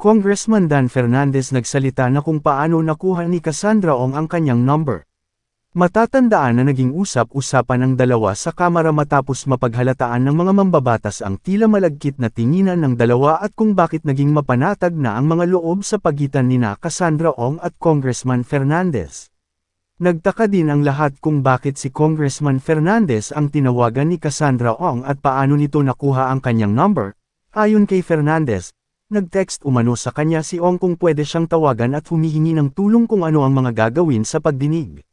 Congressman Dan Fernandez nagsalita na kung paano nakuha ni Cassandra Ong ang kanyang number. Matatandaan na naging usap-usapan ng dalawa sa Kamara matapos mapaghalataan ng mga mambabatas ang tila malagkit na tinginan ng dalawa at kung bakit naging mapanatag na ang mga loob sa pagitan nina Cassandra Ong at Congressman Fernandez. Nagtaka din ang lahat kung bakit si Congressman Fernandez ang tinawagan ni Cassandra Ong at paano nito nakuha ang kanyang number. Ayon kay Fernandez, nag-text umano sa kanya si Ong kung pwede siyang tawagan at humihingi ng tulong kung ano ang mga gagawin sa pagdinig.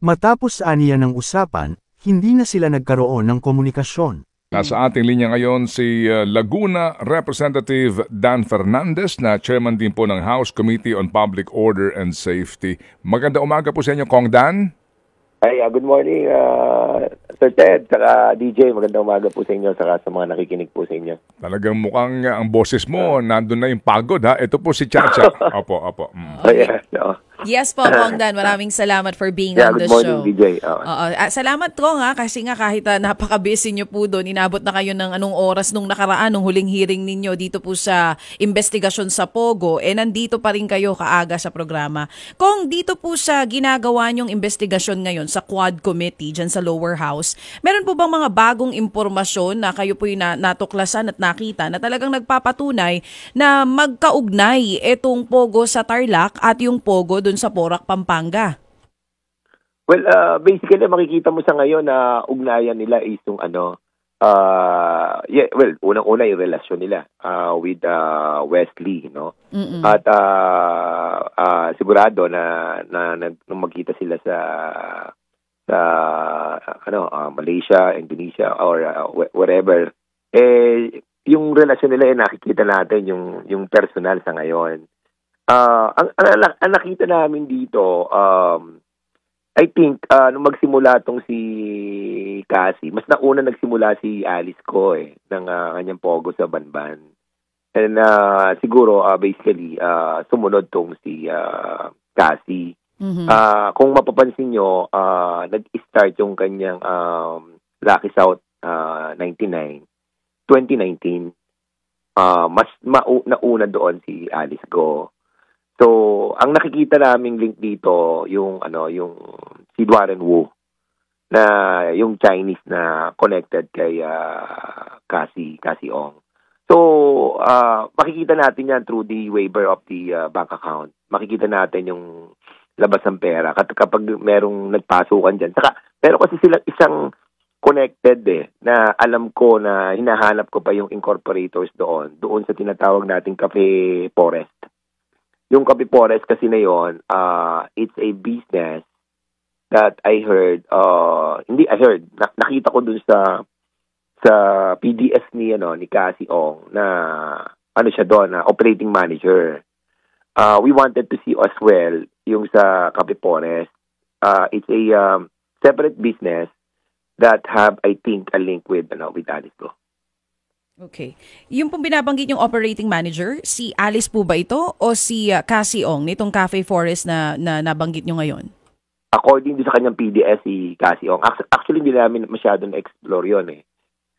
Matapos aniya ng usapan, hindi na sila nagkaroon ng komunikasyon. Nasa ating linya ngayon si Laguna Representative Dan Fernandez na chairman din po ng House Committee on Public Order and Safety. Maganda umaga po sa inyo, Kong Dan. Hi, good morning, Sir Ted, saka DJ. Magandang umaga po sa inyo, saka sa mga nakikinig po sa inyo. Talagang mukhang ang boses mo, nandun na yung pagod ha. Ito po si Chacha. Opo. Oh, yeah, no. Yes po, Kong Dan. Maraming salamat for being on the show. Good morning, DJ. Salamat, Kong, kasi nga kahit napaka-busy nyo po doon, inabot na kayo ng anong oras nung nakaraan, nung huling hearing ninyo dito po sa investigasyon sa Pogo, nandito pa rin kayo kaaga sa programa. Kong, dito po sa ginagawa nyong investigasyon ngayon sa Quad Committee, dyan sa Lower House, meron po bang mga bagong impormasyon na kayo po yung natuklasan at nakita na talagang nagpapatunay na magkaugnay itong Pogo sa Tarlac at yung Pogo doon sa Porac, Pampanga? Well, basically makikita mo sa ngayon na ugnayan nila is yung unang-una yung relasyon nila with Wesley, no? At sigurado na nung magkita sila sa Malaysia, Indonesia or wherever, yung relasyon nila nakikita natin yung personal sa ngayon. Ang nakita namin dito, I think, nung magsimula tong si Cassie, mas nauna nagsimula si Alice ko ng kanyang Pogo sa Banban. And siguro, basically, sumunod tong si Cassie. Kung mapapansin nyo, nag-start yung kanyang Lucky South 2019. Mas nauna doon si Alice ko. So, ang nakikita naming link dito yung si Warren Wu na yung Chinese na connected kay Cassie Ong. So, makikita natin yan through the waiver of the bank account. Makikita natin yung labas ng pera kapag merong nagpasukan dyan. Saka, meron kasi sila isang connected na alam ko na hinahanap ko pa yung incorporators doon sa tinatawag nating Cafe Forest. Yung Cafe Forest kasi na yun, it's a business that I heard, nakita ko dun sa PDS ni Cassie Ong na siya doon, operating manager. We wanted to see as well yung sa Cafe Forest. It's a separate business that have, I think, a link with Alice Go. Okay. Yung pong binabanggit yung operating manager, si Alice po ba ito o si Cassie Ong nitong Cafe Forest na nabanggit nyo ngayon? According sa kanyang PDS, si Cassie Ong. Actually, hindi namin masyado na-explore yun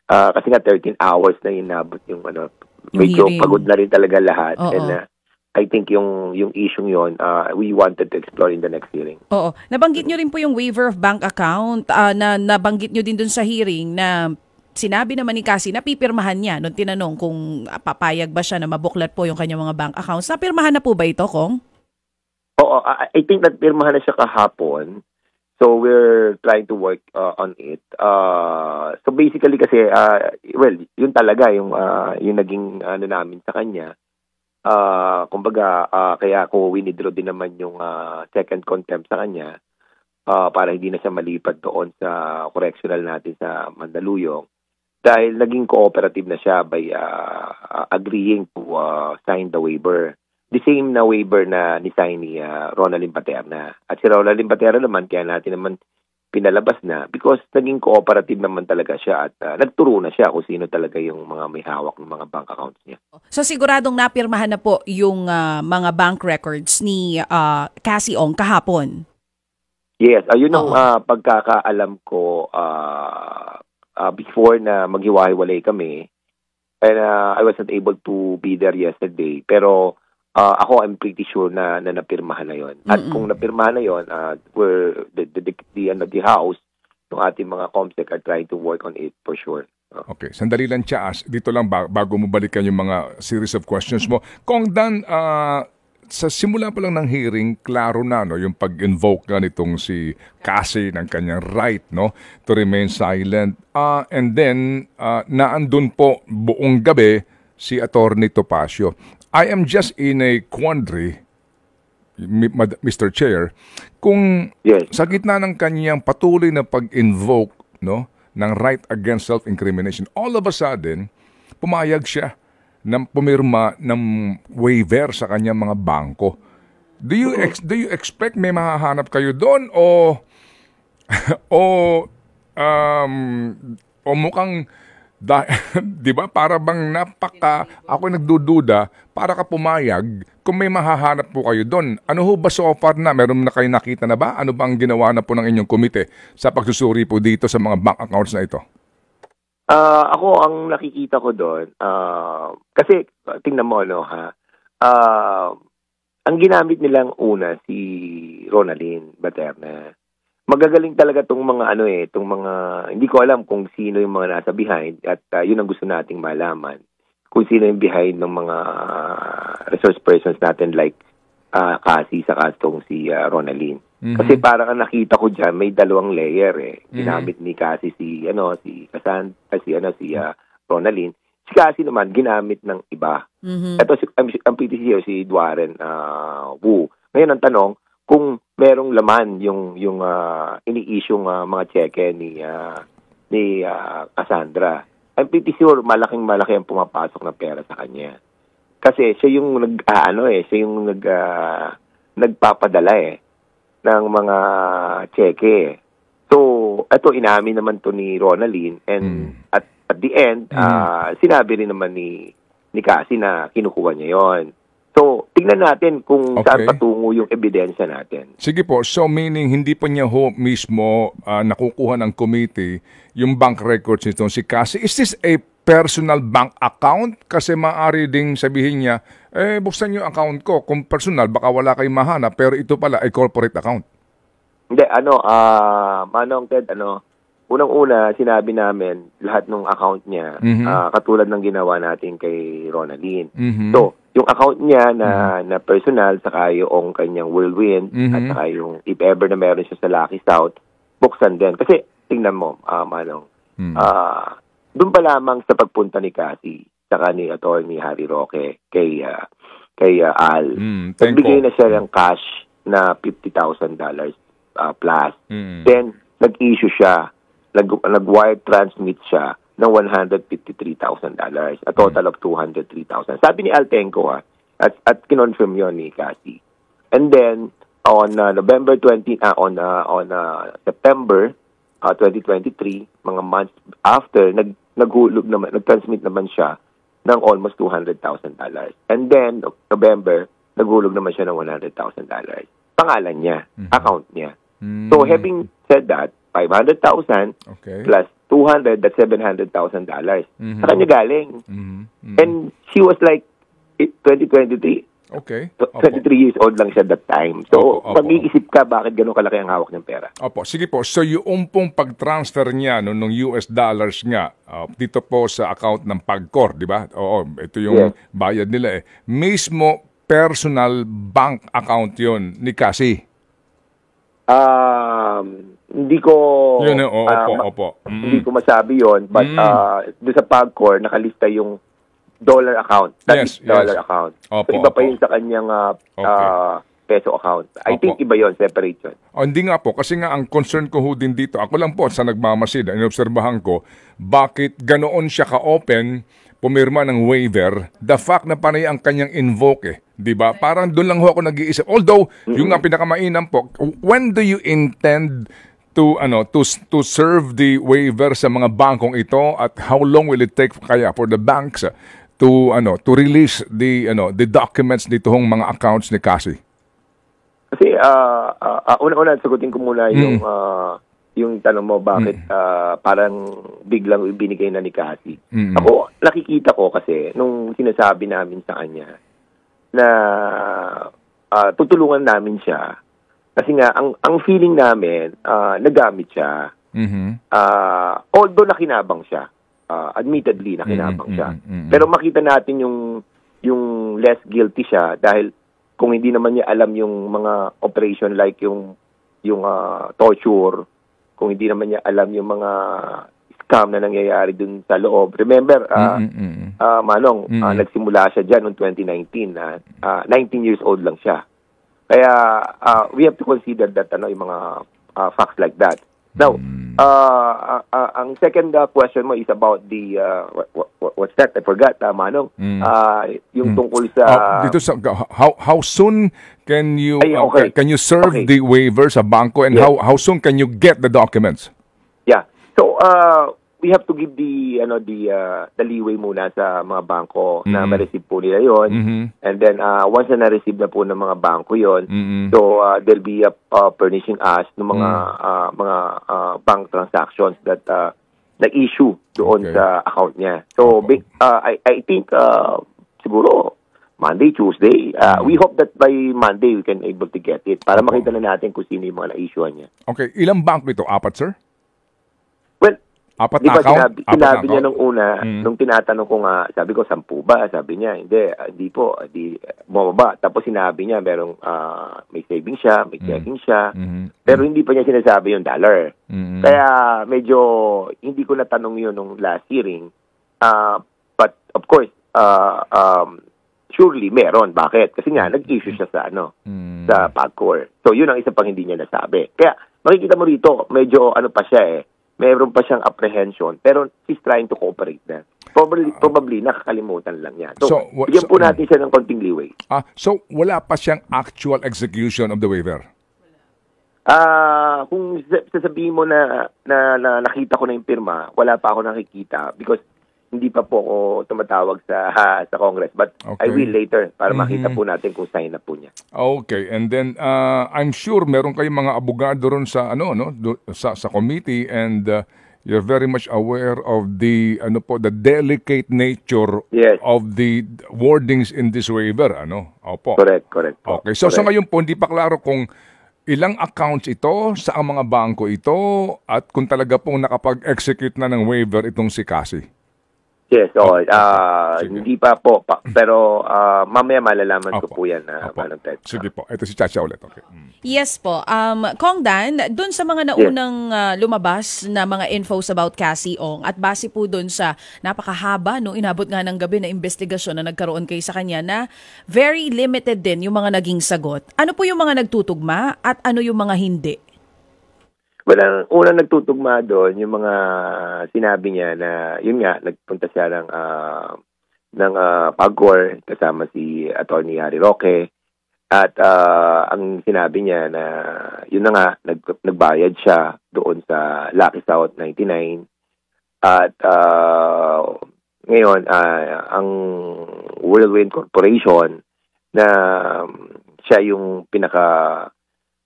kasi nga 13 hours na inabot yung medyo pagod na rin talaga lahat. And I think yung issue yun, we wanted to explore in the next hearing. Oo. Nabanggit nyo rin po yung waiver of bank account na nabanggit nyo din dun sa hearing na sinabi naman ni Cassie na pipirmahan niya nung tinanong kung papayag ba siya na mabuklat po yung kanyang mga bank accounts. Napirmahan na po ba ito, Kong? Oo, I think that pirmahan na siya kahapon. So we're trying to work on it. So basically kasi, yun talaga yung naging namin sa kanya. Kumbaga, kaya ako winidraw din naman yung second contempt sa kanya para hindi na siya malipat doon sa correctional natin sa Mandaluyong. Dahil naging cooperative na siya by agreeing to sign the waiver. The same na waiver na ni-sign ni Ronaldin Paterna. At si Ronaldin Paterna naman, kaya natin naman pinalabas na because naging cooperative naman talaga siya at nagturo na siya kung sino talaga yung mga may hawak ng mga bank accounts niya. So siguradong napirmahan na po yung mga bank records ni Cassie Ong kahapon? Yes, ayun ang pagkakaalam ko before na maghiwa-hiwalay kami. And I was not able to be there yesterday. Pero ako, I'm pretty sure na napirmahan na yon. At kung napirmahan na yon, we're the house, yung ating mga COMSEC are trying to work on it for sure. Okay, sandali lang, Chas. Dito lang bago mo balikan yung mga series of questions mo. Kung Dan, sa simula pa lang ng hearing, klaro na no, yung pag-invoke nga nitong si Cassie ng kanyang right no, to remain silent. And then, naandun po buong gabi si Attorney Topacio. I am just in a quandary, Mr. Chair, kung sa gitna ng kanyang patuloy na pag-invoke no, ng right against self-incrimination, all of a sudden, pumayag siya na pumirma ng waiver sa kanyang mga bangko. Do you expect may mahahanap kayo doon o mukhang di ba para bang ako nagdududa para ka pumayag kung may mahahanap po kayo doon. Ano ho ba so far na? Meron na kayo nakita na ba? Ano bang ginawa na po ng inyong komite sa pagsusuri po dito sa mga bank accounts na ito? Ako, ang nakikita ko doon, kasi tingnan mo, no, ang ginamit nilang una si Ronaldin Baterna. Magagaling talaga tong mga tong mga, hindi ko alam kung sino yung mga nasa behind at yun ang gusto nating malaman. Kung sino yung behind ng mga resource persons natin like Cassie sa kastong si Ronaldin. Kasi parang ang nakita ko diyan may dalawang layer Ginamit ni Cassie si Ronaldin. Si Cassie naman ginamit ng iba. Ito ang PTC si Duaren Wu. Ngayon ang tanong kung merong laman yung ini-issue mga cheque ni Cassandra. I'm pretty sure malaki ang pumapasok na pera sa kanya. Kasi siya yung nagpapadala ng mga cheque. So, ito inamin naman to ni Ronaldin and at the end sinabi rin naman ni Cassie na kinukuha niya 'yon. So, tignan natin kung saan patungo yung ebidensya natin. Sige po. So, meaning hindi pa niya mismo nakukuha ng committee yung bank records nito si Cassie. Is this a personal bank account? Kasi maaari ding sabihin niya, buksan niyo account ko. Kung personal, baka wala kayong mahanap. Pero ito pala ay corporate account. Hindi, Manong Ted, unang-una, sinabi namin lahat ng account niya, katulad ng ginawa natin kay Ronaldin. So, yung account niya na personal, saka yung kanyang whirlwind, at saka yung if ever na meron siya sa Lucky South, buksan din. Kasi, tingnan mo, Manong, doon pa lamang sa pagpunta ni Cassie, saka ni Attorney Harry Roque, kay Al, nagbigay na siya ng cash na $50,000 plus. Then, nag-issue siya, nag-wire transmit siya ng $153,000, a total of $203,000. Sabi ni Altenco at kinonfirm yon ni Cassie. And then on September 2023, mga months after, nag-transmit naman siya ng almost $200,000. And then November, naghulog naman siya ng $100,000. Pangalan niya, account niya. So having said that, 500,000 plus 200, that's $700,000. Sa kanya galing. And she was like 23. Okay. 23 years old lang siya that time. So, mag-iisip ka bakit gano'n kalaki ang hawak ng pera. Opo, sige po. So, yung pong pag-transfer niya ng US dollars nga dito po sa account ng PAGCOR, di ba? Oo, ito yung bayad nila Mismo personal bank account yon ni Cassie. Hindi ko opo. Hindi ko masabi yon, but doon sa PAGCOR nakalista yung dollar account. Dollar account. So, iba pa yun sa kanyang peso account. I think iba yon, separate yun. Hindi nga po, kasi nga ang concern ko din dito, ako lang po sa nagmamasid, inobserbahan ko, bakit ganoon siya ka-open pumirma ng waiver, the fact na panay ang kanyang invoke, di ba? Parang doon lang ho ako nag-iisip. Although, yung nga pinakamainam po, when do you intend to serve the waiver sa mga bangkong ito at how long will it take kaya for the banks to release the documents nitong mga accounts ni Cassie? Kasi una-una sagutin ko muna yung tanong mo bakit parang biglang ibinigay na ni Cassie. Ako nakikita ko kasi nung sinasabi namin sa kanya na tutulungan namin siya. Kasi nga, ang feeling namin, nagamit siya. Although nakinabang siya. Admittedly, nakinabang siya. Pero makita natin yung less guilty siya dahil kung hindi naman niya alam yung mga operation like yung torture, kung hindi naman niya alam yung mga scam na nangyayari dun sa loob. Remember, Manong, nagsimula siya dyan noong 2019. 19 years old lang siya. Kaya we have to consider that yung mga facts like that. Now, ang second question mo is about the what's that? I forgot, Manong. Yung tungkol sa dito sa how soon can you okay. can you serve Okay. the waiver sa bangko, and Yes. how soon can you get the documents? Yeah. So, we have to give the leeway muna sa mga bangko na ma-receive po nila 'yon. And then once na na-receive na po ng mga bangko 'yon, so there'll be a furnishing us ng mga bank transactions that nag-issue doon sa account niya. So I think siguro Monday, Tuesday. We hope that by Monday we can able to get it para makita na natin kung sino yung mga na-issuean niya. Okay, ilang bangko ito? 4, sir? Well, Apat di na ba account? sinabi niya nung una, nung tinatanong ko nga, sabi ko, 10 ba? Sabi niya, hindi po, bumaba. Tapos sinabi niya, merong may savings siya, may checking siya, pero hindi pa niya sinasabi yung dollar. Kaya medyo hindi ko natanong yun nung last hearing. But of course, surely meron. Bakit? Kasi nga, nag-issue siya sa sa PAGCOR. So yun ang isa pang hindi niya nasabi. Kaya makikita mo rito, medyo pa siya mayroon pa siyang apprehension, pero he's trying to cooperate na. Probably nakakalimutan lang niya. So bigyan po natin siya ng konting leeway. So wala pa siyang actual execution of the waiver? Kung sasabihin mo na nakita ko na yung pirma, wala pa ako nakikita because hindi pa po ako tumatawag sa Congress. But I will later para makita po natin kung sign na po niya. Okay, and then I'm sure meron kayong mga abogado ron sa sa committee, and you're very much aware of the the delicate nature of the wordings in this waiver, Opo. Correct. Okay, so sa ngayon po hindi pa klaro kung ilang accounts ito, sa mga bangko ito, at kung talaga pong nakapag-execute na ng waiver itong si Cassie. Yes, hindi pa po, pero mamaya malalaman ko po yan. Ted. Sige po, ito si Chacha ulit. Okay. Yes po. Kong Dan, dun sa mga naunang lumabas na mga infos about Cassie Ong, at base po dun sa napakahaba, inabot nga ng gabi na investigasyon na nagkaroon kayo sa kanya, na very limited din yung mga naging sagot. Ano po yung mga nagtutugma at ano yung mga hindi? Well, ang unang nagtutugma doon, yung mga sinabi niya na, yun nga, nagpunta siya ng PAGCOR kasama si Attorney Harry Roque. At ang sinabi niya na, yun na nga, nagbayad siya doon sa Lucky South 99. At ngayon, ang Whirlwind Corporation na siya yung pinaka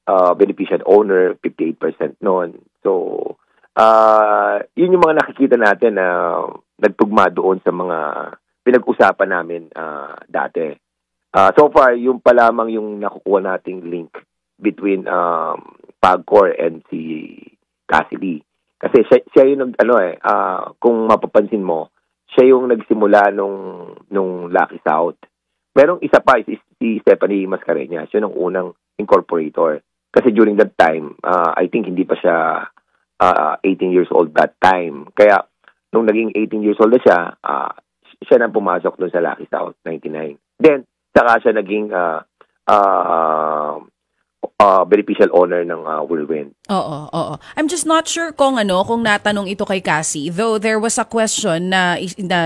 beneficial owner, 58% noon. So, yun yung mga nakikita natin na nagtugma doon sa mga pinag-usapan namin dati. So far, yung pa lamang yung nakukuha nating link between PAGCOR and si Cassie Lee. Kasi siya yung kung mapapansin mo, siya yung nagsimula nung Lucky South. Merong isa pa, si Stephanie Mascareñas, siya yung unang incorporator. Kasi during that time, I think hindi pa siya 18 years old that time. Kaya, nung naging 18 years old na siya na pumasok doon sa Lucky South 99. Then, saka siya naging beneficial owner ng Whirlwind. Oo. I'm just not sure kung natanong ito kay Cassie. Though there was a question na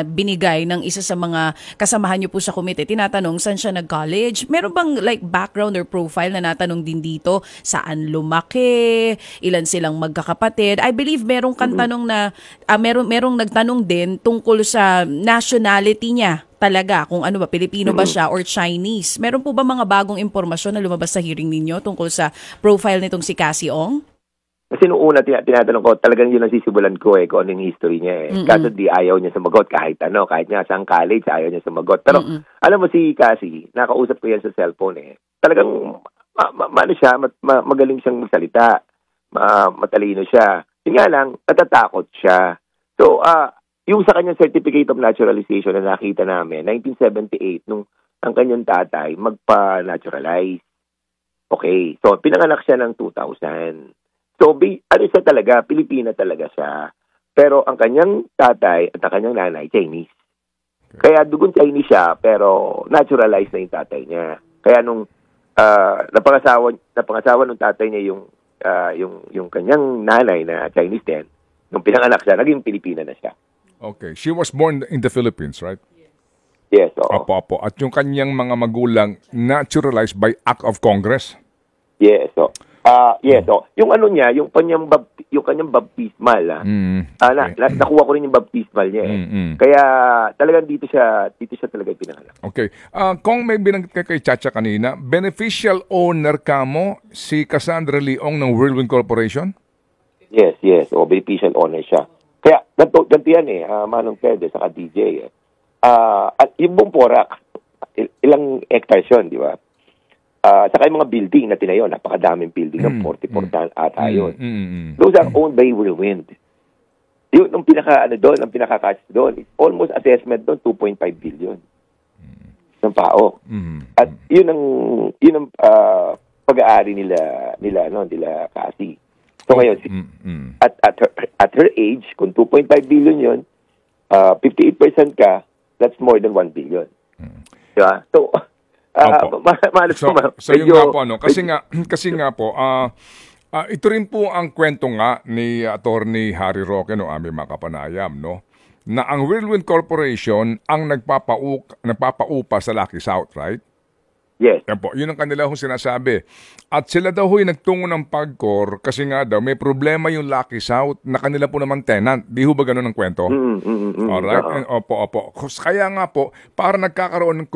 binigay ng isa sa mga kasamahan niyo po sa komite. Tinatanong saan siya nag-college. Meron bang background or profile na natanong din dito? Saan lumaki? Ilan silang magkakapatid? I believe merong kantanong na merong nagtanong din tungkol sa nationality niya. Talaga, kung Pilipino ba siya or Chinese. Meron po ba mga bagong impormasyon na lumabas sa hearing ninyo tungkol sa profile nitong si Cassie Ong? Kasi noong una tinatanong ko, talagang yun ang sisibulan ko kung ano yung history niya Kaso di ayaw niya sumagot kahit kahit nga saan college, ayaw niya sumagot. Pero alam mo si Cassie, nakausap ko yan sa cellphone talagang ano siya, magaling siyang magsalita, matalino siya. Yun nga lang, natatakot siya. So, yung sa kanyang Certificate of Naturalization na nakita namin, 1978, nung ang kanyang tatay magpa-naturalize. Okay, so pinanganak siya ng 2000. So, ano siya talaga, Pilipina talaga siya. Pero ang kanyang tatay at ang kanyang nanay, Chinese. Kaya dugon Chinese siya, pero naturalized na yung tatay niya. Kaya nung napangasawa ng tatay niya yung kanyang nanay na Chinese din, nung pinanganak siya, naging Pilipina na siya. Okay. She was born in the Philippines, right? Yes, oo. Opo. At yung kanyang mga magulang naturalized by Act of Congress? Yes, so. Yes, so. Yung ano niya, yung kanyang baptismal, nakuha ko rin yung baptismal niya eh. Kaya talagang dito siya talaga pinanganak. Okay. Kung may binanggit kay Chacha kanina, beneficial owner ka mo si Cassandra Leong ng Whirlwind Corporation? Yes. O, beneficial owner siya. Kaya, ganito yan eh, Manong Pede, saka DJ eh. At yung buong Porac, ilang hectares yun, di ba? Saka yung mga building na tinayo, napakadaming building ng 44 ata yun. Those are owned by Whirlwind. Yun, ang pinaka-catch doon, almost assessment doon, 2.5 billion ng PAO. At yun ang pag-aari nila kasi. So ngayon, at her age, kung 2.5 billion yun, 58% ka, that's more than 1 billion. Diba? So, so yung nga po, kasi nga po, ito rin po ang kwento nga ni Attorney Harry Roque no aming makapanayam, no? Na ang Whirlwind Corporation ang nagpapaupa sa Lucky South, right? Yes. Yan po, yun ang kanila hong sinasabi. At sila daw ho'y nagtungo ng PAGCOR kasi nga daw may problema yung Lucky South na kanila po naman tenant. Di ho ba ganun ang kwento? Alright? Opo. Kaya nga po, para nagkakaroon ng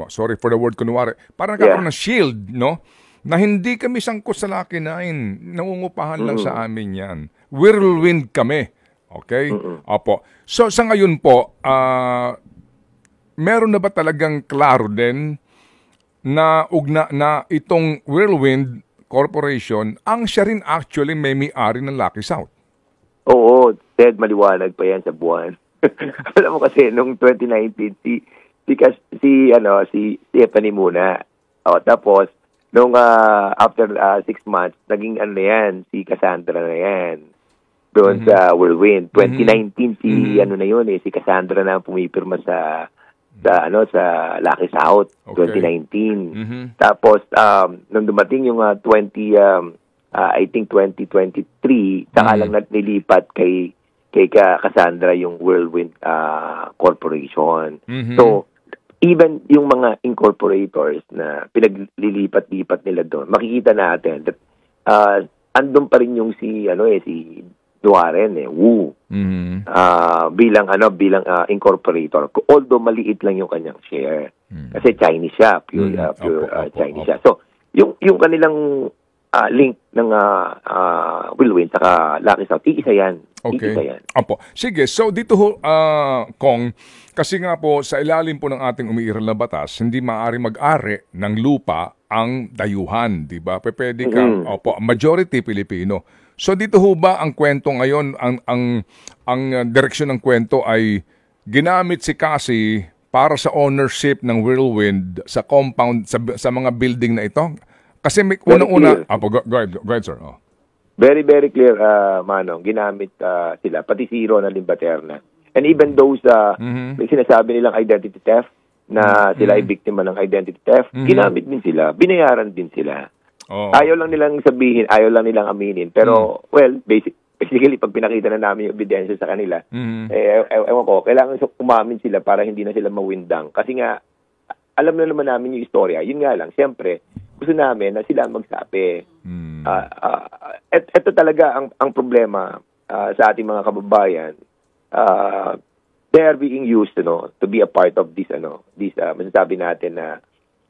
sorry for the word kunwari, para nagkakaroon ng shield, no? Na hindi kami sangkot sa Lucky 9. Nangungupahan lang sa amin yan. Whirlwind kami. Okay? Opo. So sa ngayon po, meron na ba talagang klaro din na itong Whirlwind Corporation ang siya rin actually may-ari ng Lucky South? Oo, Ted, maliwanag pa yan sa buwan. Alam mo kasi nung 2019 si Stephanie muna. Tapos nung after 6 months naging si Cassandra na yan. Doon sa Whirlwind 2019 si Cassandra na pumipirma sa Lucky South, okay. 2019. Tapos nung dumating yung 2023, saka lang nilipat kay Cassandra yung Whirlwind Corporation. So even yung mga incorporators na pinaglilipat-lipat nila doon, makikita natin that andun pa rin yung si Duaren Wu bilang incorporator, although maliit lang yung kanyang share kasi Chinese siya, pure Chinese siya. So yung kanilang link ng Whirlwind saka Lucky South, iisa yan. Okay. Iisa yan. Opo. Sige, so dito Kong, kasi nga po sa ilalim po ng ating umiiral na batas, hindi maaari mag-ari ng lupa ang dayuhan, di ba? Pwede ka, majority Pilipino. So dito ho ba ang kwento ngayon, ang direksyon ng kwento ay ginamit si Cassie para sa ownership ng Whirlwind sa compound, sa mga building na ito? Kasi may unang-una... Go ahead, sir. Oh. Very, very clear, Manong. Ginamit sila, pati si Ronald Limbaterna. And even those may sinasabi nilang identity theft, na sila ay biktima ng identity theft, ginamit din sila, binayaran din sila. Oh. Ayaw lang nilang sabihin, ayaw lang nilang aminin. Pero, basically, pag pinakita na namin yung ebidensya sa kanila, ewan ko, kailangan umamin sila para hindi na sila mawindang. Kasi nga, alam na naman namin yung istorya. Yun nga lang, siyempre, gusto namin na sila magsabi. Ito talaga ang problema sa ating mga kababayan. They are being used to be a part of this masasabi natin na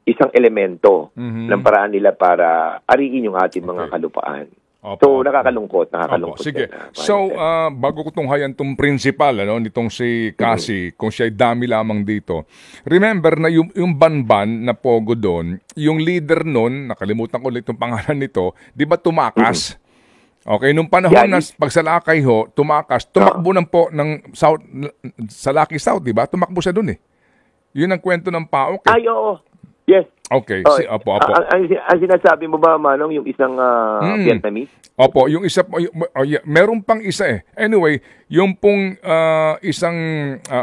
isang elemento ng paraan nila para ariin yung ating mga kalupaan. Opo, So, opo. nakakalungkot Opo, sige. yan, So, bago ko tunghayan tong principal, nitong si Cassie, kung siya'y dami lamang dito, remember na yung Banban na pogo doon, yung leader noon, nakalimutan ko ulit yung pangalan nito, di ba tumakas? Okay, nung panahon na pagsalakay ho, tumakbo ng South, sa Lucky South, di ba? Tumakbo siya doon eh. Yun ang kwento ng PAOK. Ay, oo. Yes. Okay, opo. Ang sinasabi mo ba, Manong, yung isang Vietnamese? Opo, yung isa, meron pang isa eh. Anyway, yung pong isang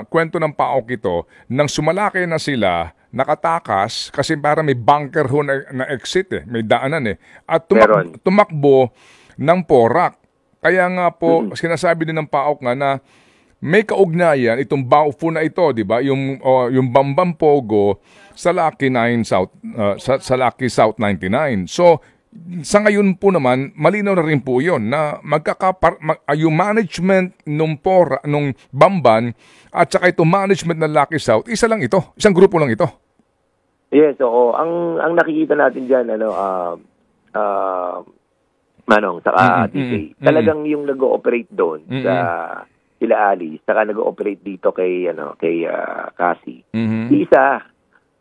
kwento ng PAOK ito, nang sumalaki na sila, nakatakas, kasi para may bunker ho na exit eh, may daanan eh. At tumakbo ng Porac. Kaya nga po, sinasabi din ng PAOK nga na may kaugnayan itong Baofu na ito, di ba? Yung Bambam Pogo sa Lucky 9 South sa Lucky South 99. So sa ngayon po naman malinaw na rin po 'yon na yung management nung Bamban at saka itong management ng Lucky South, isa lang ito, isang grupo lang ito. Yes, oo. Ang nakikita natin diyan Manong sa TK. Talagang yung nag-ooperate doon sa sila Alice, saka nag-ooperate dito kay Cassie. Isa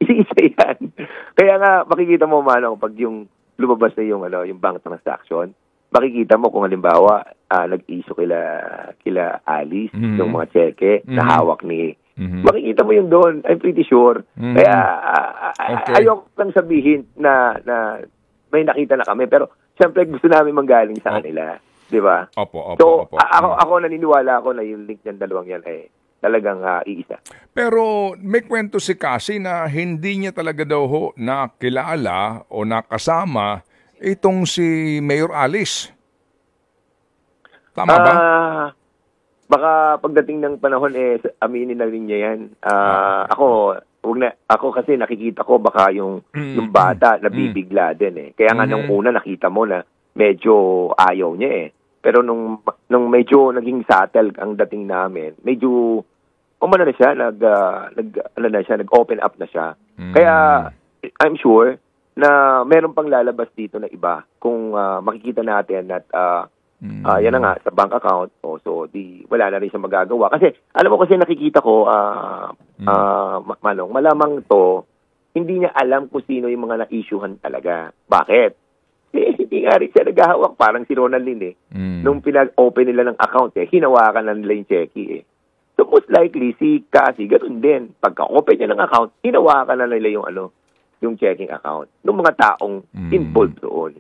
yan. Kaya nga makikita mo, Manong, pag yung lumabas na yung bank transaction, makikita mo kung halimbawa nag-issue kila Alice yung mga cheque na hawak ni makikita mo yung doon. I'm pretty sure. Kaya ayoko lang sabihin na may nakita na kami, pero siyempre gusto namin manggaling sa kanila. Di ba? Opo. Ako naniniwala ako na yung link ng dalawang yan ay talagang iisa. Pero may kwento si Cassie na hindi niya talaga daw ho nakilala o nakasama itong si Mayor Alice. Tama ba? Baka pagdating ng panahon aminin na rin niya yan. Ako kasi nakikita ko baka yung bata nabibigla din eh. Kaya nga nung una nakita mo na medyo ayaw niya eh. Pero nung medyo naging subtle ang dating namin, medyo nag-open up na siya. Kaya I'm sure na meron pang lalabas dito na iba kung makikita natin at yan na nga sa bank account so wala na rin siya magagawa. Kasi alam mo kasi nakikita ko Manong, malamang to hindi niya alam kung sino yung mga na-issuehan talaga. Bakit? Hindi nga rin siya naghahawak. Parang si Ronald Lin Nung pinag-open nila ng account hinawakan na nila yung cheque So most likely si Cassie ganun din. Pagka-open niya ng account, hinawakan na nila yung checking account ng mga taong involved doon.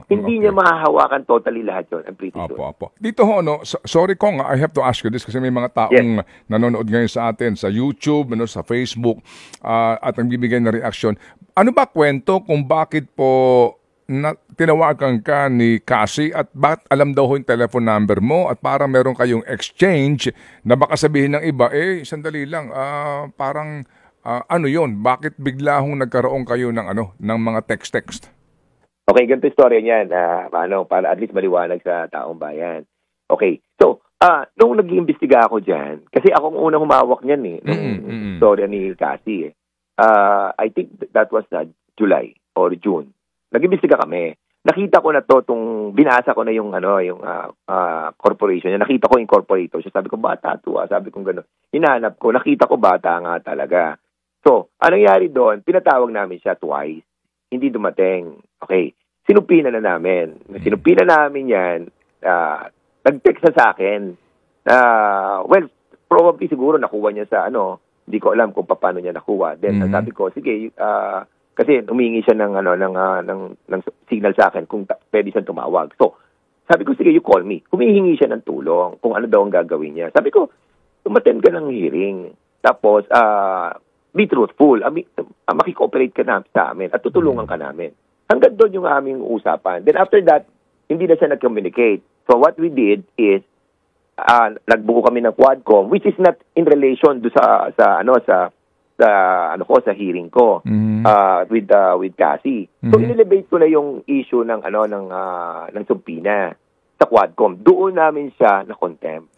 Hindi niya mahahawakan totally lahat yun. I'm pretty sure. Opo. Dito ho, sorry Kong, I have to ask you this kasi may mga taong nanonood ngayon sa atin sa YouTube, sa Facebook, at nagbibigay na reaction. Ano ba kwento kung bakit po tinawagan ka ni Cassie at bakit alam daw ho yung telephone number mo at parang meron kayong exchange na baka sabihin ng iba, sandali lang, parang yon? Bakit bigla hong nagkaroon kayo ng mga text? Okay, ganito istorya niyan. Para at least maliwanag sa taong bayan. Okay. So, nung nag-iimbestiga ako diyan, kasi ako ang unang humawak niyan nung istorya ni Cassie. I think that was July or June. Nag-iimbestiga kami. Nakita ko na binasa ko na yung corporation niya. Nakita ko incorporator siya. Sabi ko, bata to. Sabi ko gano'n. Hinahanap ko. Nakita ko bata nga talaga. So, anong nangyari doon? Pinatawag namin siya twice. Hindi dumating. Okay. Sinupina na namin. Sinupina namin yan. Nag-text na sa akin. Probably siguro nakuha niya sa hindi ko alam kung paano niya nakuha. Then sabi ko, sige, kasi humingi siya ng signal sa akin kung pwede siyang tumawag. So, sabi ko, sige, you call me. Humihingi siya ng tulong kung ano daw ang gagawin niya. Sabi ko, umattend ka ng hearing. Tapos, be truthful. Makikooperate ka na sa amin at tutulungan ka namin. Hanggang doon yung aming usapan. Then after that, hindi na siya nag-communicate. So what we did is, nagbuo kami ng Quadcom, which is not in relation do sa hearing ko with Cassie. So inelevate ko na yung issue ng sumpina sa Quadcom. Doon namin siya na contempt.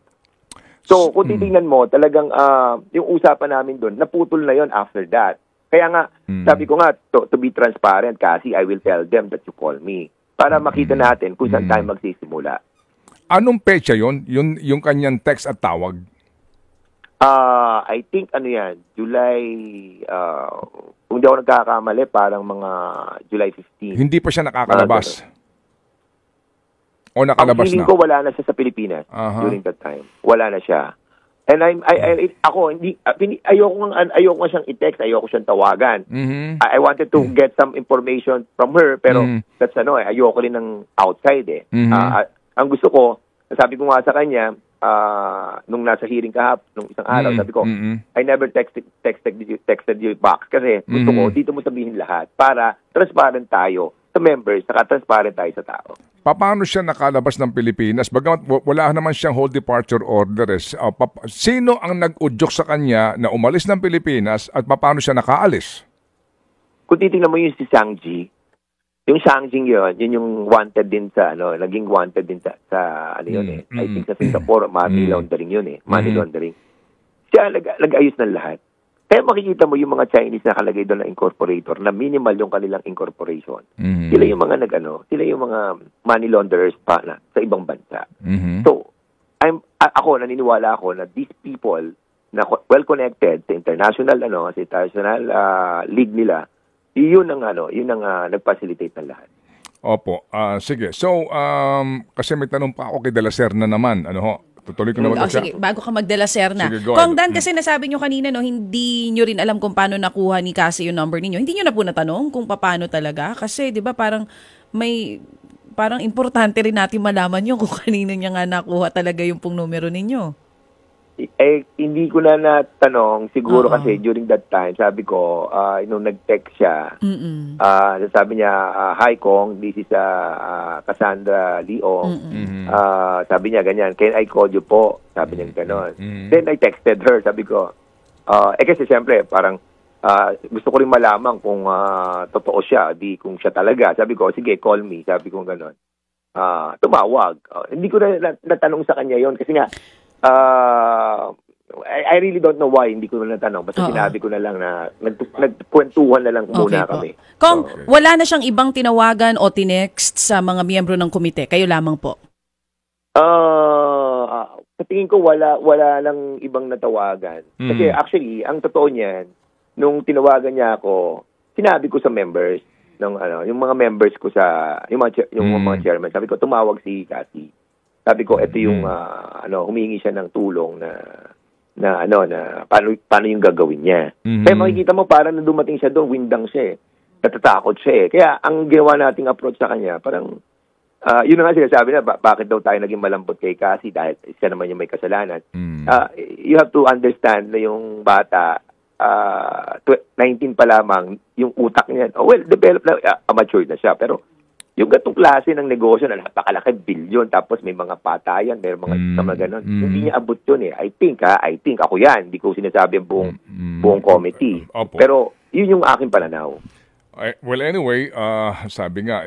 So, kung titingnan mo, talagang yung usapan namin doon, naputol na yon after that. Kaya nga, sabi ko nga, to be transparent, kasi I will tell them that you call me. para makita natin kung saan tayo magsisimula. Anong petsa yon? Yung kanyang text at tawag? I think July, kung di ako nagkakamali, parang mga July 15. Hindi pa siya nakakalabas? O nakalabas Ang feeling na? ko wala na siya sa Pilipinas during that time. Wala na siya. And ako ayoko siyang i-text, ayoko siyang tawagan. I wanted to get some information from her, pero that's ayoko rin ng outside eh. Ang gusto ko, sabi ko nga sa kanya, nung nasa hearing nung isang araw, sabi ko, I never texted you back kasi gusto ko dito mo sabihin lahat para transparent tayo sa members, saka transparent tayo sa tao. Paano siya nakalabas ng Pilipinas? Bagamat wala naman siyang whole departure order. Sino ang nag-udyok sa kanya na umalis ng Pilipinas at paano siya nakaalis? Kung titingnan mo yung si Sang-Ji, yung Sang-Ji yun yung wanted din sa, naging wanted din sa I think sa Singapore, money laundering yun eh. Money laundering. Siya nag-ayos ng lahat. Kaya makikita mo yung mga Chinese na nakalagay doon na incorporator, na minimal yung kanilang incorporation. Sila yung mga sila yung mga money launderers pa na sa ibang bansa. So, naniniwala ako na these people na well connected sa international league nila, yun ang nag-facilitate ng lahat. Opo. Sige. So, kasi may tanong pa ako kay De La Serna naman. Tutuloy ko na siya. Sige, bago ka magdala, sir na. Sige, go Kung ahead. Dan, kasi nasabi nyo kanina, hindi nyo rin alam kung paano nakuha ni Cassie yung number ninyo. Hindi nyo na po natanong kung paano talaga? Kasi, di ba, parang importante rin natin malaman yung kung kanino niya nga nakuha talaga yung pong numero ninyo. Hindi ko na natanong, siguro kasi during that time, sabi ko, nung nag-text siya, sabi niya, hi Kong, this is Cassandra Leong. Sabi niya ganyan, can I call you po? Sabi niya gano'n. Then I texted her, sabi ko, kasi siyempre, parang gusto ko rin malaman kung totoo siya, kung siya talaga. Sabi ko, sige, call me. Sabi ko gano'n. Tumawag. Hindi ko na natanong sa kanya yon kasi nga, I really don't know why hindi ko na natanong. Basta sinabi ko na lang na nagkwentuhan na lang muna kami. Kung wala na siyang ibang tinawagan o tinext sa mga miyembro ng komite, kayo lamang po? Sa tingin ko wala lang ibang natawagan. Kasi actually, ang totoo niyan, nung tinawagan niya ako, sinabi ko sa members yung mga members ko yung mga chairman, sabi ko tumawag si Cassie. Sabi ko, ito yung, humingi siya ng tulong na paano yung gagawin niya. Kaya makikita mo, parang nung dumating siya doon, windang siya eh. Natatakot siya eh. Kaya, ang ginawa nating approach sa kanya, parang, yun na nga sinasabi na, bakit daw tayo naging malambot kay Cassie dahil siya naman yung may kasalanan. You have to understand na yung bata, 19 pa lamang, yung utak niya, developed na, mature na siya, pero, yung gatong klase ng negosyo na napakalaki, bilyon, tapos may mga patayan, may mga ganon. Hindi niya abot yun eh. I think ako yan. Hindi ko sinasabi ang buong committee. Opo. Pero yun yung aking pananaw. Well, anyway, sabi nga,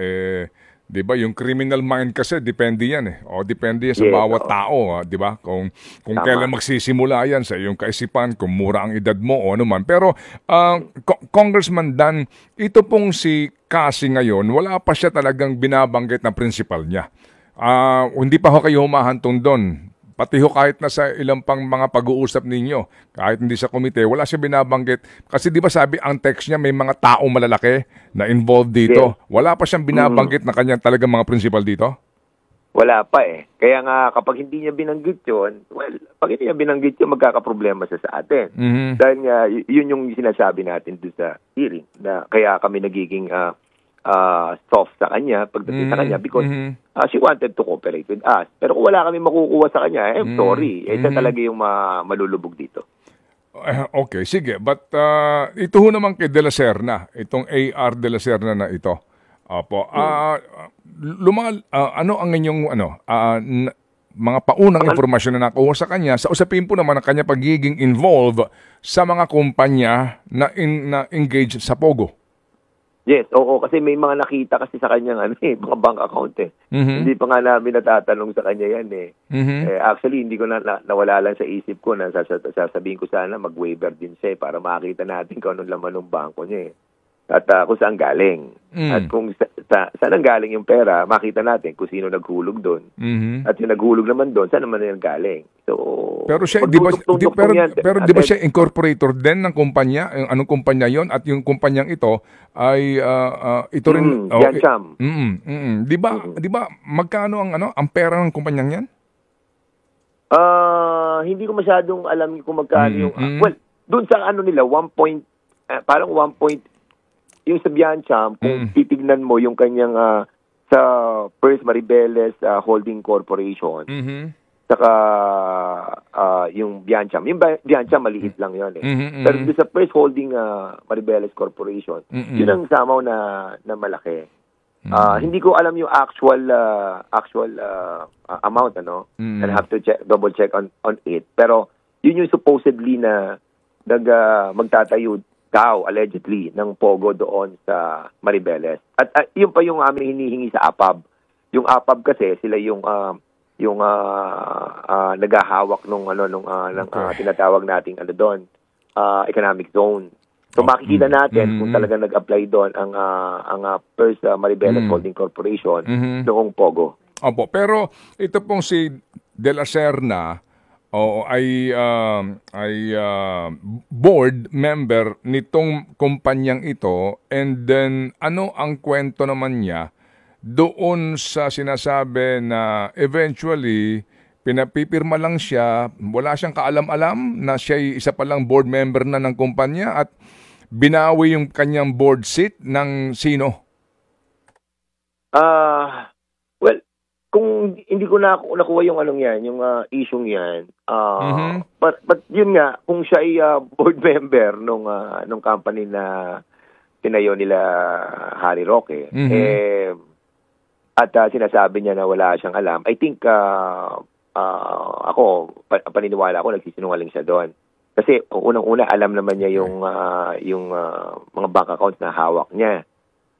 di ba, yung criminal mind kasi, depende yan eh. O, depende yan sa bawat tao, di ba? Kung kailan magsisimula yan sa iyong kaisipan, kung mura ang edad mo o ano man. Pero, Congressman Dan, ito pong si Cassie ngayon, wala pa siya talagang binabanggit na principal niya. Hindi pa ho kayo humahantong doon. Pati ho kahit na sa ilang pang mga pag-uusap ninyo, kahit hindi sa komite, wala siya binabanggit. Kasi di ba sabi, ang text niya may mga taong malalaki na involved dito. Wala pa siyang binabanggit na kanya talagang mga principal dito? Wala pa eh. Kaya nga kapag hindi niya binanggit yun, pag hindi niya binanggit yun, magkakaproblema siya sa atin. Dahil nga, yun yung sinasabi natin doon sa hearing, na kaya kami nagiging soft sa kanya, pagdating sa kanya, because she wanted to cooperate with us. Pero kung wala kami makukuha sa kanya, sorry. Siya talaga yung malulubog dito. Okay, sige. But ito ho naman kay De La Serna, itong AR De La Serna na ito. Opo. Ano ang inyong mga paunang impormasyon na nakuha sa kanya sa usapin po naman ang kanya pagiging involved sa mga kumpanya na engage sa Pogo? Yes, oo, kasi may mga nakita kasi sa kanyang mga bank account eh. Hindi pa nga namin natatanong sa kanya yan eh. Actually, hindi ko nawala lang sa isip ko na sasabihin ko sana mag-waiver din siya para makita natin kung anong laman ng bangko niya eh. at kung saan galing. At kung saan ang galing yung pera, makita natin kung sino naghulog doon. At yung naghulog naman doon, saan naman yung galing. So, pero siya, pero di ba siya incorporator din ng kumpanya? Anong kumpanya yon? At yung kumpanyang ito ay ito rin Biancham. Di ba magkano ang pera ng kumpanyang yan? Hindi ko masyadong alam kung magkano yung well, doon sa nila parang 1 point yung sa Biancham, kung titignan mo yung kanyang sa First Maribeles Holding Corporation, saka yung Biancham. Yung Biancham, maliit lang yun eh. Pero sa First Holding Maribeles Corporation, yun ang samaw na malaki. Hindi ko alam yung actual amount, and I have to double check on it. Pero yun yung supposedly na magtatayo daw, allegedly, ng Pogo doon sa Maribeles. At yun pa yung aming hinihingi sa APAB. Yung APAB kasi, sila yung naghahawak nung tinatawag nating doon, economic zone. So makikita natin kung talaga nag-apply doon ang First Maribeles Holding Corporation noong Pogo. Opo, pero ito pong si De La Serna, ay board member nitong kumpanyang ito, and then ano ang kwento naman niya doon sa sinasabi na eventually pinapipirma lang siya, wala siyang kaalam-alam na siya ay isa palang board member na ng kumpanya at binawi yung kanyang board seat ng sino? Well, kung hindi ko nakuha yung yung issue yan, but yun nga, kung siya ay board member nung company na tinayo nila Harry Roque, at sinasabi niya na wala siyang alam, I think ako, paniniwala ako, nagsisinungaling siya doon. Kasi unang-una, alam naman niya yung mga bank accounts na hawak niya.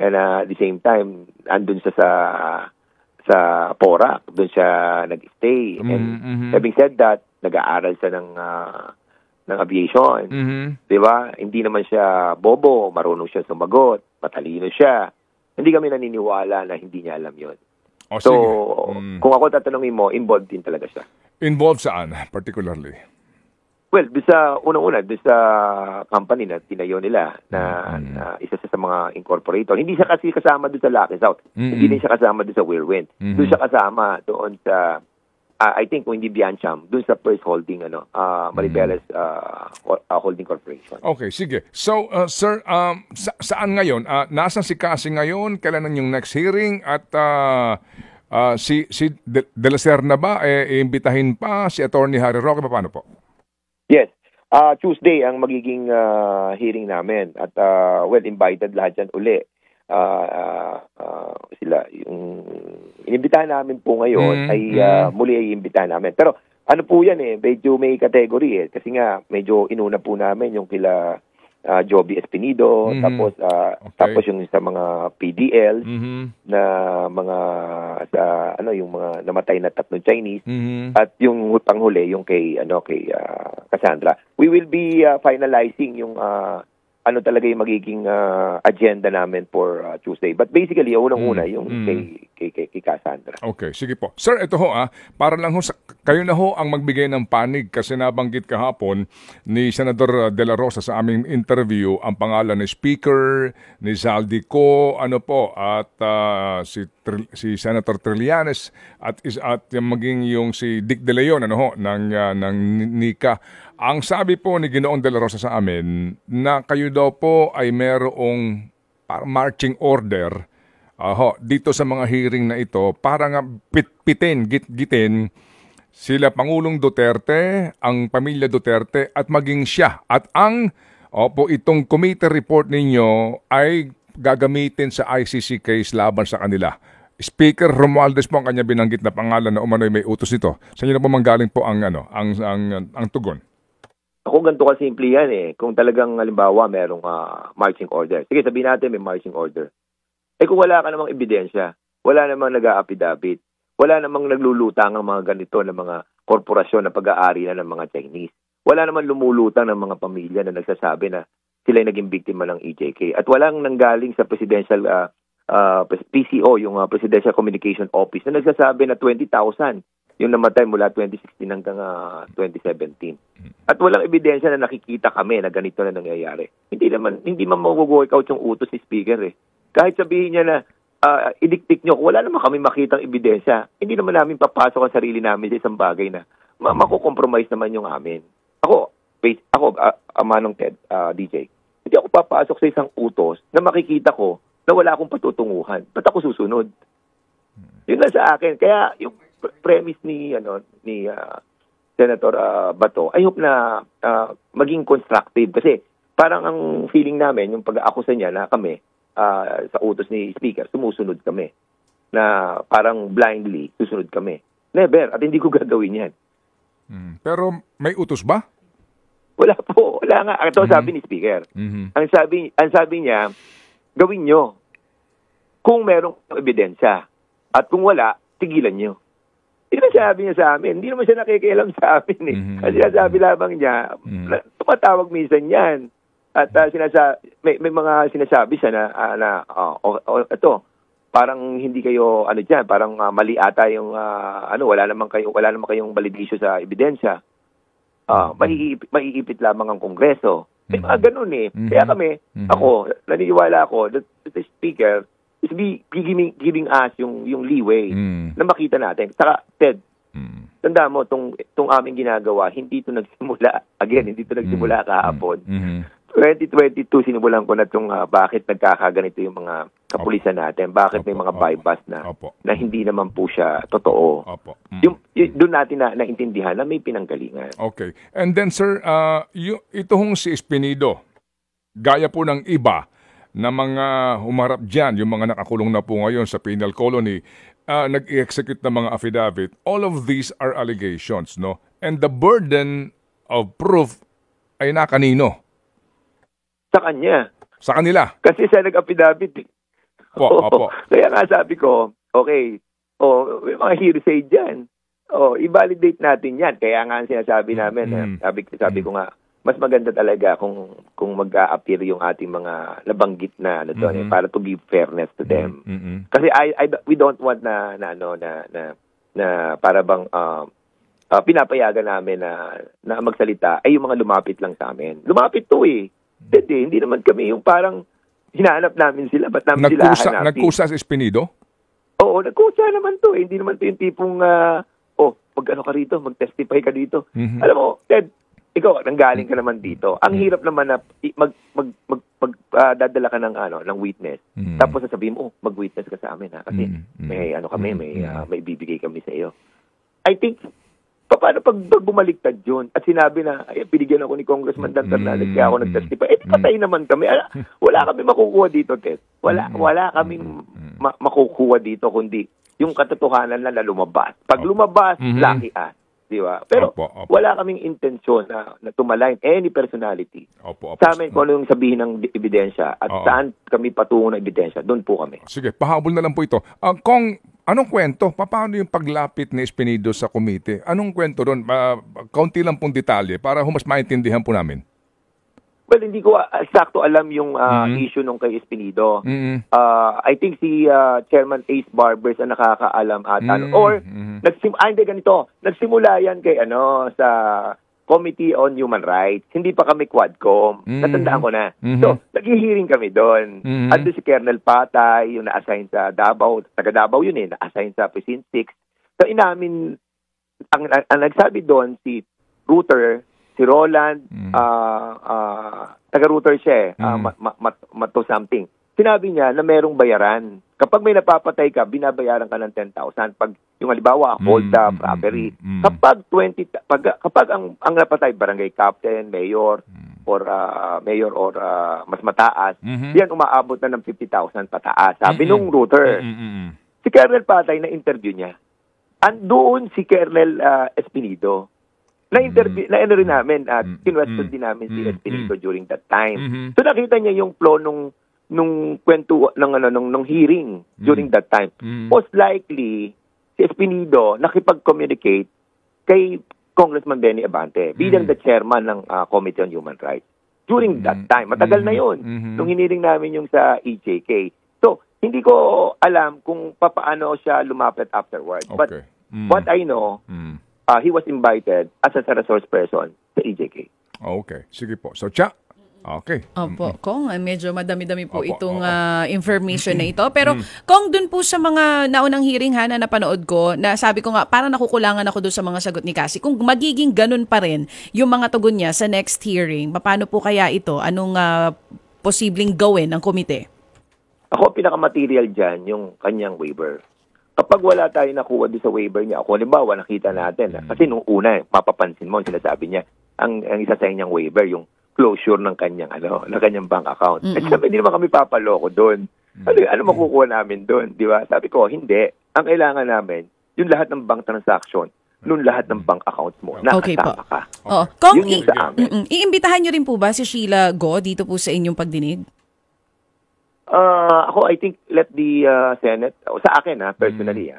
And at the same time, andun siya sa Porac, doon siya nag-stay. And having said that, nag-aaral siya ng aviation. Di ba? Hindi naman siya bobo, marunong siya sumagot, matalino siya. Hindi kami naniniwala na hindi niya alam yun. So, kung ako tatanungin mo, involved din talaga siya. Involved saan, particularly? Well, unang-una, doon sa company na tinayo nila na isa sa mga incorporator. Hindi siya kasi kasama doon sa Lucky South. Hindi din siya kasama doon sa Whirlwind. Doon siya kasama doon sa, I think kung hindi Biancham, doon sa First Holding, Maribeles Holding Corporation. Okay, sige. So, sir, saan ngayon? Nasaan si Cassie ngayon? Kailan yung next hearing? At si De La Serna ba, iimbitahin pa si Attorney Harry Roque? Paano po? Yes. Tuesday ang magiging hearing namin. At, invited lahat dyan uli. Sila, yung inimbitahan namin po ngayon ay muli ay iimbitahan namin. Pero ano po yan medyo may category kasi nga medyo inuna po namin yung kila Joby Espinido, tapos yung sa mga PDL na mga yung mga namatay na tatlong Chinese at yung panghuli yung kay Cassandra. We will be finalizing yung talaga yung magiging agenda namin for Tuesday. But basically, unang-una yung kay Cassandra. Okay, sige po. Sir, ito para lang kayo na ang magbigay ng panig kasi nabanggit kahapon ni Senador De La Rosa sa aming interview ang pangalan ni Speaker, ni Zaldico, at si Senator Trillanes at maging yung si Dick De Leon ng NICA. Ang sabi po ni Ginoong De La Rosa sa amin na kayo daw po ay merong marching order dito sa mga hearing na ito para nga gitin sila Pangulong Duterte, ang pamilya Duterte at maging siya. At itong committee report ninyo ay gagamitin sa ICC case laban sa kanila. Speaker Romualdez po ang kanya binanggit na pangalan na umano'y may utos nito. Sa inyo na po manggaling po ang tugon? Ako ganito kasimple yan Kung talagang halimbawa merong marching order. Sige, sabihin natin may marching order. Kung wala ka namang ebidensya, wala namang nag-a-affidavit, wala namang naglulutang ang mga ganito ng mga korporasyon na pag-aari na ng mga Chinese. Wala namang lumulutang ng mga pamilya na nagsasabi na sila ay naging biktima ng EJK. At walang nanggaling sa presidential PCO, yung Presidential Communication Office, na nagsasabi na 20,000 yung namatay mula 2016 hanggang 2017. At walang ebidensya na nakikita kami na ganito na nangyayari. Hindi man mag-work out yung utos ni Speaker eh. Kahit sabihin niya na idiktik nyo, wala naman kami makitang ebidensya. Hindi naman namin papasok ang sarili namin sa isang bagay na makukompromise naman yung amin. Ako, Manong Ted, DJ, hindi ako papasok sa isang utos na makikita ko na wala akong patutunguhan. Ba't ako susunod? Yun lang sa akin. Kaya yung premise ni Senator Bato, I hope na maging constructive kasi parang ang feeling namin yung pag-aakusa niya na kami sa utos ni Speaker, sumusunod kami. Na parang blindly susunod kami. Never. At hindi ko gagawin yan. Pero may utos ba? Wala po. Wala nga. Ito sabi ni Speaker. Ang sabi niya, gawin nyo kung merong ebidensya. At kung wala, tigilan nyo. Hindi na sabi niya sa amin. Hindi naman siya nakikialam sa amin eh. Kasi sabi lamang niya, tumatawag minsan yan. At may mga sinasabi siya na ito, parang hindi kayo, dyan, parang mali ata yung, wala naman kayong validation sa ebidensya. Maiipit lamang ang Kongreso. May mga ganun eh. Kaya kami, naniniwala ako that the Speaker is giving us yung leeway na makita natin. Saka, Ted, tanda mo, itong aming ginagawa, hindi ito nagsimula kahapon. 2022, sinimulan ko na itong bakit nagkakaganito yung mga kapulisan natin, bakit may mga bypass na hindi naman po siya totoo. Doon natin naintindihan na may pinanggalingan. Okay. And then, sir, ito hong si Espinido, gaya po ng iba, na mga humarap dyan, yung mga nakakulong na po ngayon sa penal colony, nag-execute ng mga affidavit, all of these are allegations, no? And the burden of proof ay nakanino? Sa kanya. Sa kanila? Kasi siya nag-affidavit. Opo. Kaya nga sabi ko, okay, may mga hearsay dyan. I-validate natin yan. Kaya nga sinasabi namin, sabi ko nga, mas maganda talaga kung mag-a-appear yung ating mga nabanggit na para to give fairness to them. Kasi we don't want na para bang pinapayagan namin na magsalita ay yung mga lumapit lang sa amin. Lumapit to eh. Hindi naman kami yung parang hinahanap namin sila. Ba't namin sila hanapin? Nagkusa si Espinido? Oo, nagkusa naman to eh. Hindi naman to yung tipong mag-ano ka rito, mag-testify ka dito. Alam mo, Ted, ikaw, nanggaling ka naman dito. Ang hirap naman na dadala ka ng witness. Tapos sasabihin mo, mag-witness ka sa amin ha. Kasi may ibibigay kami sa iyo. I think, paano pag bumaliktad yun? At sinabi na, binigyan ako ni Congressman Dan Fernandez kaya ako nag-testify. Patay naman kami. Wala kami makukuha dito, Ted. Wala kaming makukuha dito kundi yung katotohanan na lumabas. Pag lumabas, lucky us. Diba? Pero wala kaming intensyon na tumalayin any personality. Sa amin, kung ano yung sabihin ng ebidensya at saan kami patungo ng ebidensya, doon po kami. Sige, pahabol na lang po ito. Kung anong kwento? Paano yung paglapit ni Espinido sa komite? Anong kwento doon? Kaunti lang pong detalye para mas maintindihan po namin. Well, hindi ko eksakto alam yung issue nung kay Espinido. I think si Chairman Ace Barbers ang nakakaalam ata. Ganito. Nagsimula yan kay sa Committee on Human Rights. Hindi pa kami Quadcom. Natandaan ko na. So, nag-hearing kami doon. At doon si Colonel Patay, yung na-assign sa Davao. Taga Davao yun na-assign sa Precinct 6. So, inamin, ang nagsabi doon si Router, si Roland, taga-router siya Mato something. Sinabi niya na merong bayaran. Kapag may napapatay ka, binabayaran ka ng 10,000. Pag yung halimbawa, hold up, robbery. Kapag ang napatay, barangay captain, mayor, or mas mataas, yan umaabot na ng 50,000 pataas. Sabi nung router. Si Colonel Patay na interview niya. Andoon si Colonel Espinido. Na-interview, rin namin at kinwestiyon din namin si Espinido during that time. So nakita niya yung flow nung kwento nung hearing during that time. Most likely si Espinido nakipag-communicate kay Congressman Benny Abante bilang the chairman ng Committee on Human Rights. during that time. Matagal na yun. Nung hiniring namin yung sa EJK. So, hindi ko alam kung paano siya lumapit afterward. Okay. But what I know, he was invited as a resource person sa EJK. Okay. Sige po. So, Cha. Okay. Opo, Kong, medyo madami-dami po Opo, itong oo. information na ito. Pero Kong, dun po sa mga naunang hearing na napanood ko, na sabi ko nga, parang nakukulangan ako doon sa mga sagot ni Cassie. Kung magiging ganun pa rin yung mga tugon niya sa next hearing, paano po kaya ito? Anong posibleng gawin ng komite? Ako, pinaka-material dyan, yung kanyang waiver. Kapag wala tayo nakuha doon sa waiver niya, ako, halimbawa, nakita natin, kasi nung una, mapapansin mo, sinasabi niya, ang isa sa kanyang waiver, yung closure ng kanyang ng kanyang bank account. At sabi, hindi naman kami papaloko doon. Ano makukuha namin doon, di ba? Sabi ko, hindi. Ang kailangan namin, yung lahat ng bank transaction, yung lahat ng bank accounts mo, Okay po. nakasama ka. Oo. Kong, Yun yung sa amin. iimbitahan niyo rin po ba si Sheila Go dito po sa inyong pagdinig? Ako, I think, let the Senate, sa akin, personally,